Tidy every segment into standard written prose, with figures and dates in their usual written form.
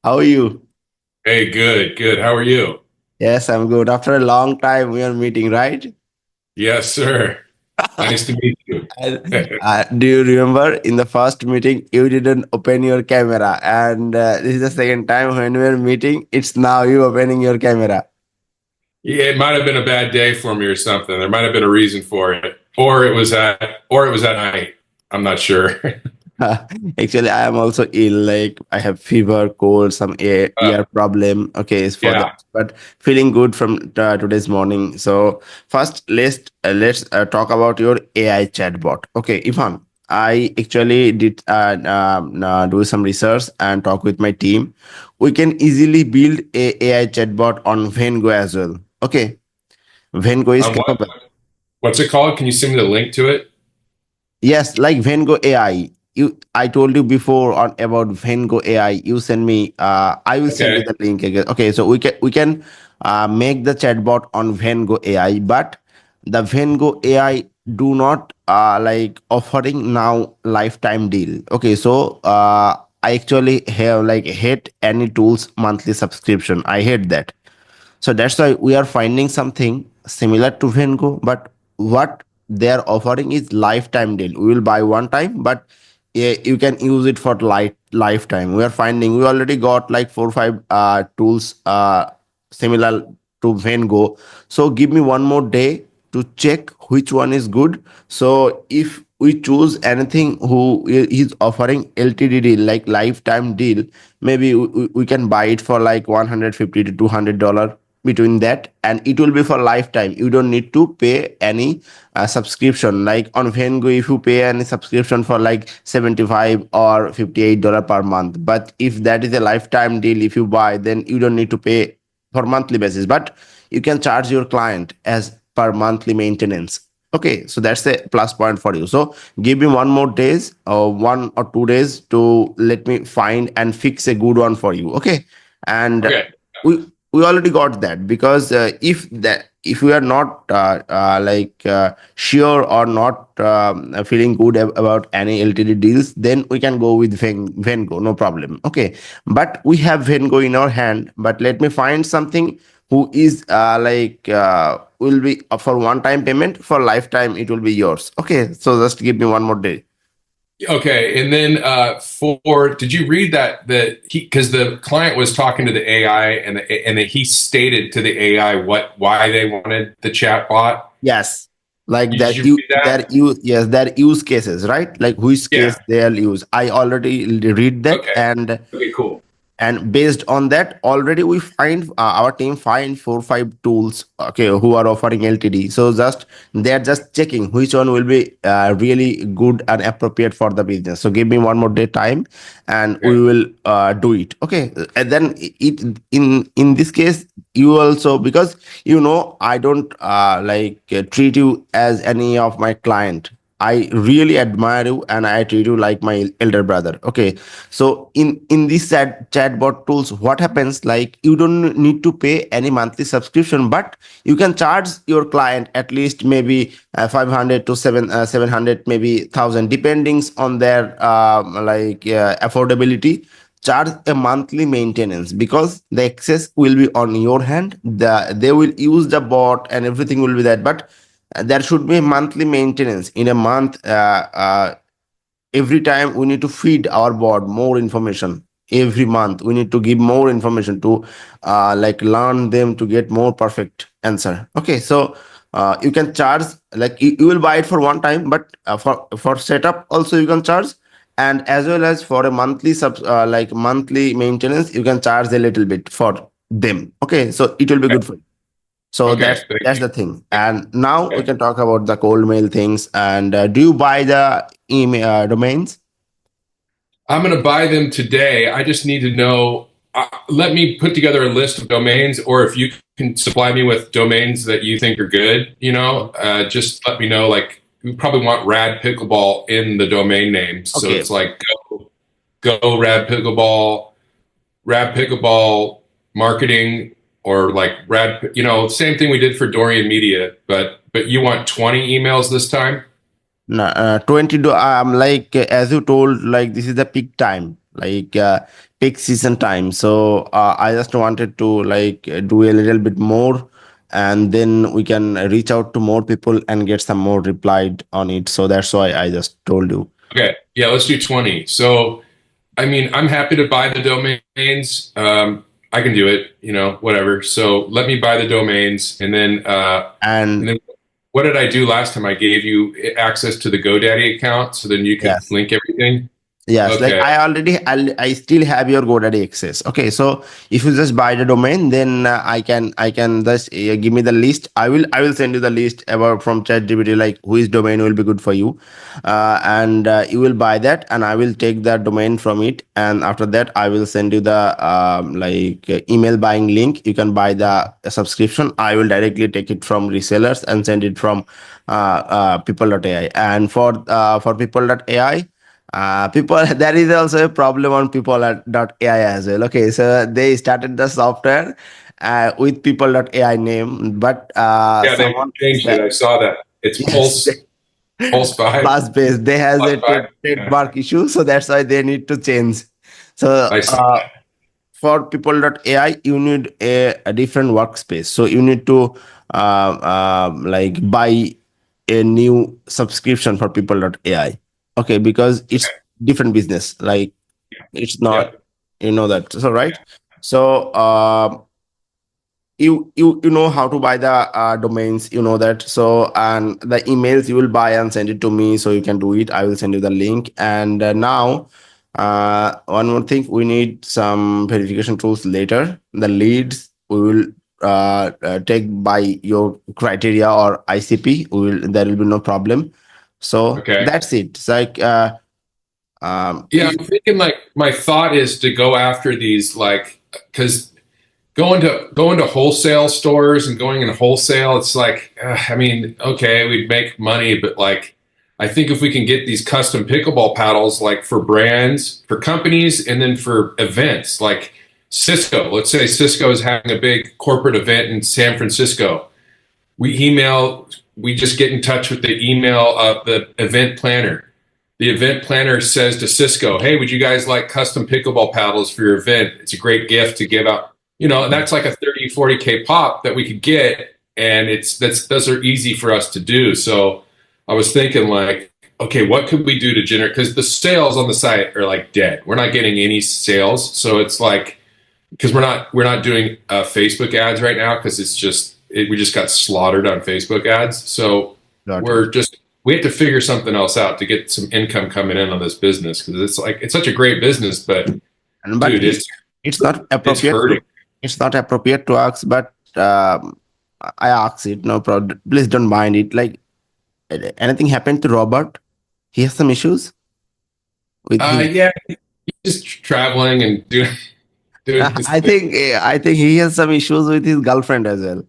How are you? Hey, good, good. How are you? Yes, I'm good. After a long time, we are meeting, right? Yes, sir. Nice to meet you. Do you remember in the first meeting, you didn't open your camera, and this is the second time when we are meeting. It's now you opening your camera. Yeah, it might have been a bad day for me or something. There might have been a reason for it, or it was at night. I'm not sure. Actually, I am also ill. Like I have fever, cold, some ear problem. Okay, it's for that, Yeah, but feeling good from today's morning. So first, let's talk about your AI chatbot. Okay, Ivan, I actually did do some research and talk with my team. We can easily build a AI chatbot on Vengo as well. Okay, Vengo is on capable. what's it called? Can you send me the link to it? Yes, like Vengo AI. I told you before on about Vengo AI. You send me. I will send you Okay. the link again. Okay, so we can make the chatbot on Vengo AI, but the Vengo AI do not like offering now lifetime deal. Okay, so I actually have like hate any tools monthly subscription. I hate that. So that's why we are finding something similar to Vengo, but what they are offering is lifetime deal. We will buy one time, but you can use it for lifetime. We are finding we already got like 4 or 5 tools similar to Vengo. So give me one more day to check which one is good. So if we choose anything who is offering LTD deal like lifetime deal, maybe we can buy it for like 150 to $200 between that, and it will be for lifetime. You don't need to pay any subscription. Like on Vengo, if you pay any subscription for like 75 or $58 per month, but if that is a lifetime deal, if you buy, then you don't need to pay for monthly basis, but you can charge your client as per monthly maintenance. Okay, so that's a plus point for you. So give me one more days or 1 or 2 days to let me find and fix a good one for you. Okay, and Okay. we already got that, because if we are not sure or not feeling good about any LTD deals, then we can go with Vengo, no problem. Okay, but we have Vengo in our hand, but let me find something who is will be for one time payment, for lifetime it will be yours. Okay, so just give me one more day. Okay. And then did you read that he because the client was talking to the AI and that he stated to the AI why they wanted the chat bot. Yes, like Did that you you read that? that you yes, that use cases, right? Like which Yeah. case they'll use. I already read that, Okay. Okay, cool. and based on that already we find our team find 4 or 5 tools, okay, who are offering LTD. So just they're just checking which one will be really good and appropriate for the business. So give me one more day time, and Okay. we will do it. Okay, and then it in this case, you also, because I don't treat you as any of my client. I really admire you and I treat you like my elder brother. Okay, so in these chatbot tools, what happens, like you don't need to pay any monthly subscription, but you can charge your client at least maybe 500 to 700, maybe 1,000, depending on their affordability. Charge a monthly maintenance, because the access will be on your hand. They will use the bot and everything will be that, but there should be a monthly maintenance in a month. Every time we need to feed our board more information. Every month we need to give more information to learn them to get more perfect answer. Okay, so you can charge, like you will buy it for one time, but for setup also you can charge, and as well as for a monthly maintenance, you can charge a little bit for them. Okay, so it will be good for you. So Okay. that's Thank that's you. the thing. And now we Okay. can talk about the cold mail things. And do you buy the email domains? I'm going to buy them today. I just need to know. Let me put together a list of domains, or if you can supply me with domains that you think are good, just let me know. Like, we probably want Rad Pickleball in the domain name. So Okay. it's like go Rad Pickleball marketing, or like same thing we did for Dorian Media, but you want 20 emails this time? 20 as you told, like this is the peak time. like peak season time. So I just wanted to like do a little bit more, and then we can reach out to more people and get some more replied on it. So that's why I just told you. Okay, yeah, let's do 20. So, I mean, I'm happy to buy the domains. I can do it, whatever. So let me buy the domains, and And then what did I do last time? I gave you access to the GoDaddy account, so then you could yes. link everything. Yes, like Okay, I still have your GoDaddy access. Okay, so if you just buy the domain, then I can just give me the list. I will send you the list about from ChatGPT, like which domain will be good for you, and you will buy that, and I will take that domain from it, and after that I will send you the email buying link. You can buy the subscription. I will directly take it from resellers and send it from pipl.ai, and for pipl.ai, people, there is also a problem on people.ai as well. Okay, so they started the software with people.ai name, but yeah, they someone changed it. said I saw that. It's yes, Pulse Five, plus base, they has Plus a Five. Yeah, trademark issue, so that's why they need to change. So I saw. for people.ai, you need a different workspace, so you need to like buy a new subscription for people.ai. Okay, because it's Okay, different business, like it's not, yep. you know that, so right. So you know how to buy the domains, you know that. So and the emails you will buy and send it to me, so you can do it. I will send you the link. And now one more thing, we need some verification tools later. The leads we will take by your criteria or ICP. We will, there will be no problem. So Okay. that's it. It's like Yeah, I'm thinking like my thought is to go after these like because going to wholesale stores and going in wholesale, it's like I mean, okay, we'd make money, but like I think if we can get these custom pickleball paddles like for brands, for companies, and then for events like Cisco. Let's say Cisco is having a big corporate event in San Francisco. We just get in touch with the email of the event planner. The event planner says to Cisco, "Hey, would you guys like custom pickleball paddles for your event? It's a great gift to give out." And that's like a 30, 40K pop that we could get. And those are easy for us to do. So I was thinking like, okay, what could we do to generate? Because the sales on the site are like dead. We're not getting any sales. So it's like, because we're not doing Facebook ads right now because we just got slaughtered on Facebook ads. So got it. we have to figure something else out to get some income coming in on this business because it's such a great business, but And but dude, it's not it's appropriate hurting. to, it's not appropriate to ask, but I ask it. No problem. Please don't mind it. Like anything happened to Robert? He has some issues with his. Yeah, just traveling and doing his I thing. think I think he has some issues with his girlfriend as well.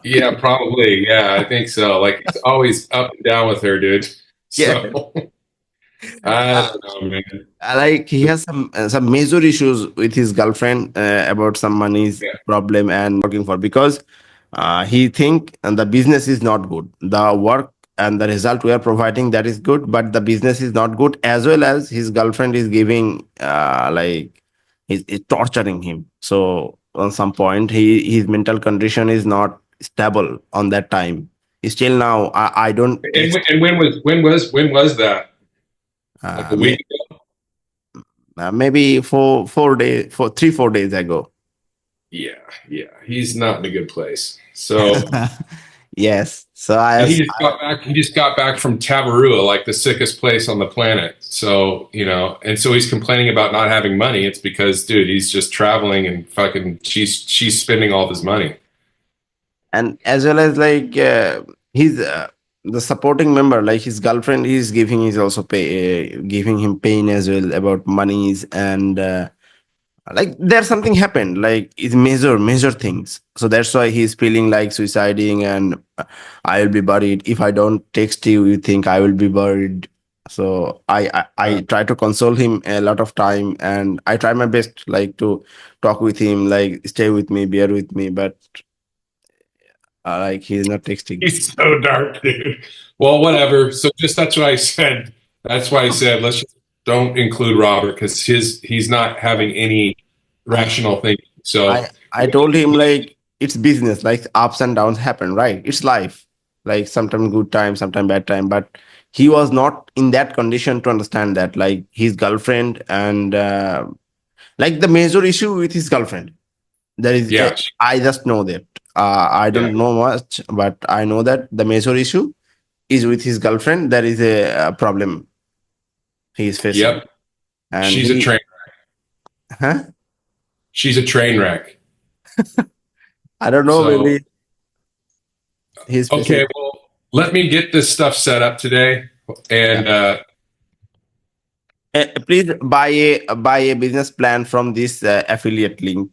Yeah, probably. Yeah, I think so. Like he's always up and down with her, dude. Yeah. So I don't know, man. Like he has some major issues with his girlfriend about some money's Yeah. problem and working for, because he think the business is not good, the work and the result we are providing, that is good, but the business is not good, as well as his girlfriend is giving is torturing him. So on some point, his mental condition is not stable on that time. Still now I don't And when was that? Like a may, week ago? maybe 4 days, for 3 4 days ago. Yeah, yeah. He's not in a good place. So Yes. So I and was, he just got back from Tabarua, like the sickest place on the planet. So, and so he's complaining about not having money. It's because, dude, he's just traveling and fucking she's spending all of his money. and as well as like he's the supporting member, like his girlfriend is giving, is also giving him pain as well about monies, and like there's something happened, like it's major things, so that's why he's feeling like suiciding, and I will be buried if I don't text you, you think I will be buried. So I try to console him a lot of time, and I try my best like to talk with him, like stay with me, bear with me, but like he's not texting. He's so dark, dude. Well, whatever. So just that's what I said. That's why I said let's just don't include Robert because he's not having any I rational thinking. I So I told him like it's business, like ups and downs happen, right? It's life. Like sometimes good time, sometimes bad time. But he was not in that condition to understand that. Like his girlfriend and like the major issue with his girlfriend. There is a, yeah, I just know that. I yeah, don't know much, but I know that the major issue is with his girlfriend. There is a problem he is facing, yep. and She's a he, train. huh? She's a train wreck. I don't know. So Maybe he's facing. okay, well, let me get this stuff set up today, Yeah. and Please buy a business plan from this affiliate link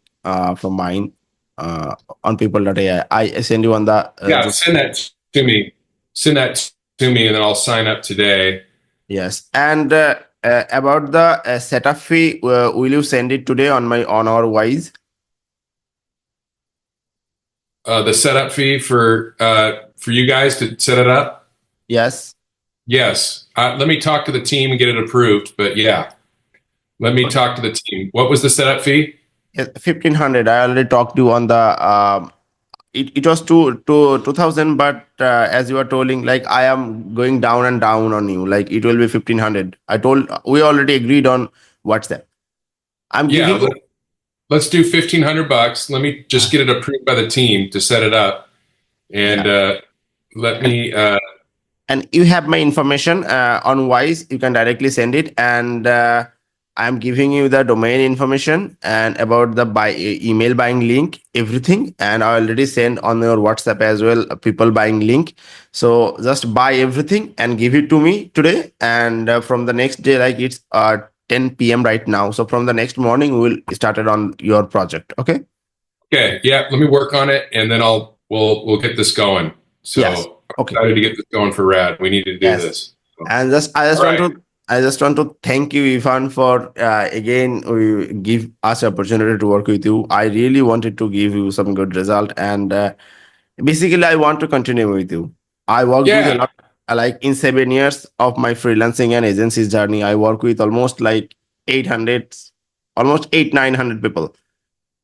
from mine on pipl.ai. I send you on the yeah, just send that to me. Send that to me, and then I'll sign up today. yes. And about the setup fee, will you send it today on our Wise? The setup fee for you guys to set it up. Yes. Yes. Let me talk to the team and get it approved. But yeah, let me talk to the team. What was the setup fee? Yes, 1,500. I already talked to you on the it was 2,000, but as you are telling, like I am going down and down on you, like it will be 1,500. I told we already agreed on WhatsApp. I'm Yeah, giving you let's do $1,500. Let me just get it approved by the team to set it up, and yeah. let And me. you have my information on Wise. You can directly send it, and I'm giving you the domain information and about the email buying link, everything. And I already sent on your WhatsApp as well people buying link. So just buy everything and give it to me today. And from the next day, like it's 10 p.m. right now. So from the next morning, we will start it on your project. Okay. Okay, yeah, let me work on it, and then we'll get this going. Yes. So I'm Okay. excited to get this going for Rad. We need to do Yes. this. So, And just all right. I just want to thank you, Ivan, for again give us opportunity to work with you. I really wanted to give you some good result, and basically, I want to continue with you. I worked with a Yeah, lot, like in 7 years of my freelancing and agencies journey. I work with almost like 800, almost 800-900 people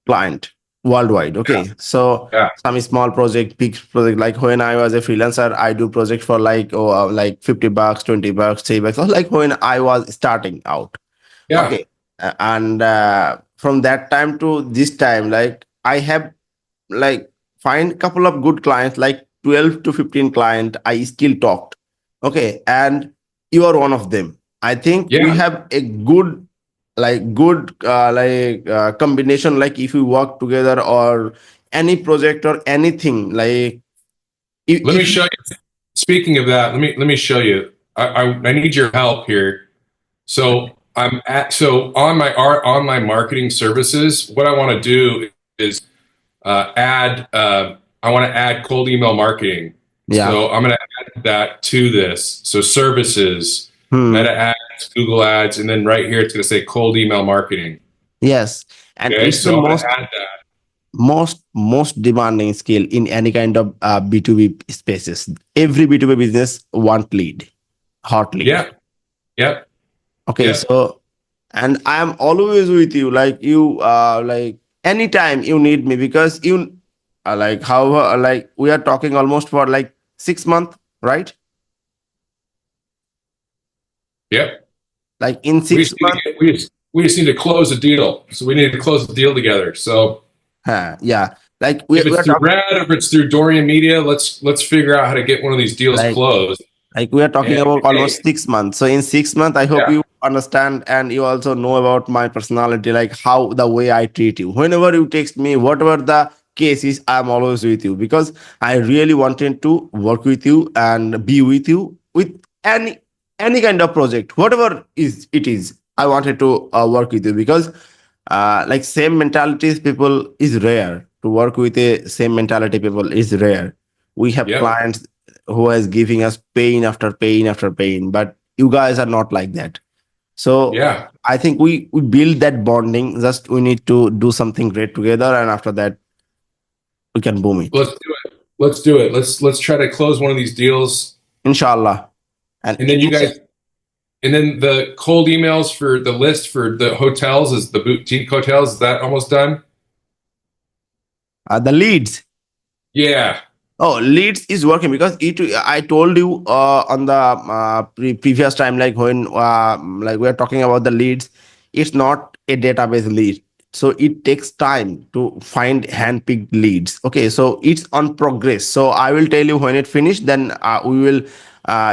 client worldwide. yeah, Okay, so yeah, some small project, big project. Like when I was a freelancer, I do project for like like $50, $20, $3. Or like when I was starting out. yeah. Okay, and from that time to this time, like I have like find couple of good clients, like 12 to 15 client. I still talked. Okay, and you are one of them. I think we Yeah. have a good good combination, like if we work together or any project or anything, like Let me if you show you. Speaking of that, let me show you. I need your help here. So on my online marketing services. What I want to do is add. I want to add cold email marketing. yeah. So I'm going to add that to this. So services, Meta Hmm. ads, Google ads, and then right here it's going to say cold email marketing. Yes, and Okay, it's the so I'm going to add that. most demanding skill in any kind of B2B spaces. Every B2B business want lead, hot lead. Yep, yep, Okay, yep, so and I am always with you, like you like anytime you need me, because you like however like we are talking almost for like 6 months, right? yep. Like in We six just need to months, get, we just need to close a deal. So we need to close the deal together. So yeah, like if we it's are through talking Red or if it's through Dorian Media, let's figure out how to get one of these deals like closed. we are talking And about hey, almost 6 months. So in 6 months, I hope yeah, you understand and you also know about my personality, like how the way I treat you. Whenever you text me, whatever the case is, I'm always with you because I really wanted to work with you and be with you with any kind of project, whatever is it is. I wanted to work with you because like same mentalities people is rare. To work with a same mentality people is rare. We have yep, clients who is giving us pain after pain after pain, but you guys are not like that. So yeah. I think we build that bonding. Just we need to do something great together, and after that we can boom it. Let's do it. Let's do it. Let's try to close one of these deals. Inshallah. And And then you guys, And then the cold emails for the list for the hotels, is the boutique hotels, is that almost done? The leads. Yeah. Oh, leads is working because I told you on the previous time, like when like we are talking about the leads, it's not a database lead, so it takes time to find handpicked leads. Okay, so it's on progress. So I will tell you when it finished, then we will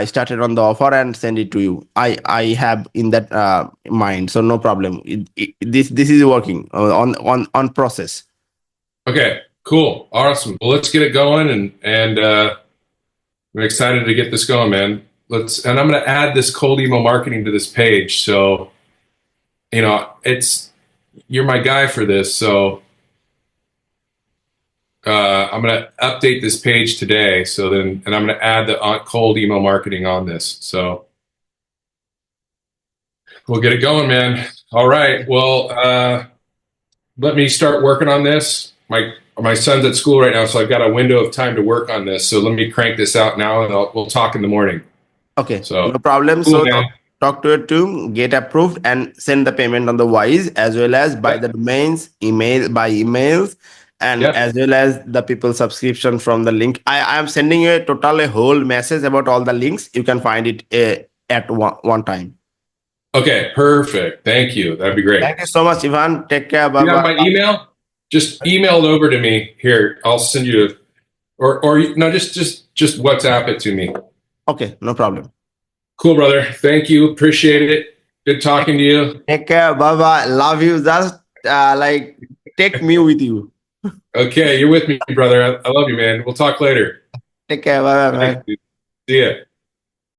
start it on the offer and send it to you. I have in that mind, so no problem. This is working on process. Okay. Cool. Awesome. Well, let's get it going, and I'm excited to get this going, man. And I'm going to add this cold email marketing to this page. So, you're my guy for this. So, I'm going to update this page today. And I'm going to add the cold email marketing on this. So we'll get it going, man. All right. Well, let me start working on this. My son's at school right now, so I've got a window of time to work on this. So let me crank this out now, and we'll talk in the morning. Okay, So no problem. cool, So man. talk to it to get approved and send the payment on the Wise as well as by Yep. the domains, email by emails, and Yep. as well as the people subscription from the link. I am sending you a whole message about all the links. You can find it at one time. Okay. Perfect. Thank you. That'd be great. Thank you so much, Ivan. Take care. Bye You have bye. my email? Just email it over to me. Here, I'll send you, or no, just WhatsApp it to me. Okay, no problem. Cool, brother. Thank you. Appreciate it. Good talking to you. Take care. Bye bye. Love you. Just like take me with you. Okay, you're with me, brother. I love you, man. We'll talk later. Take care. Bye bye. Thanks, dude. See ya.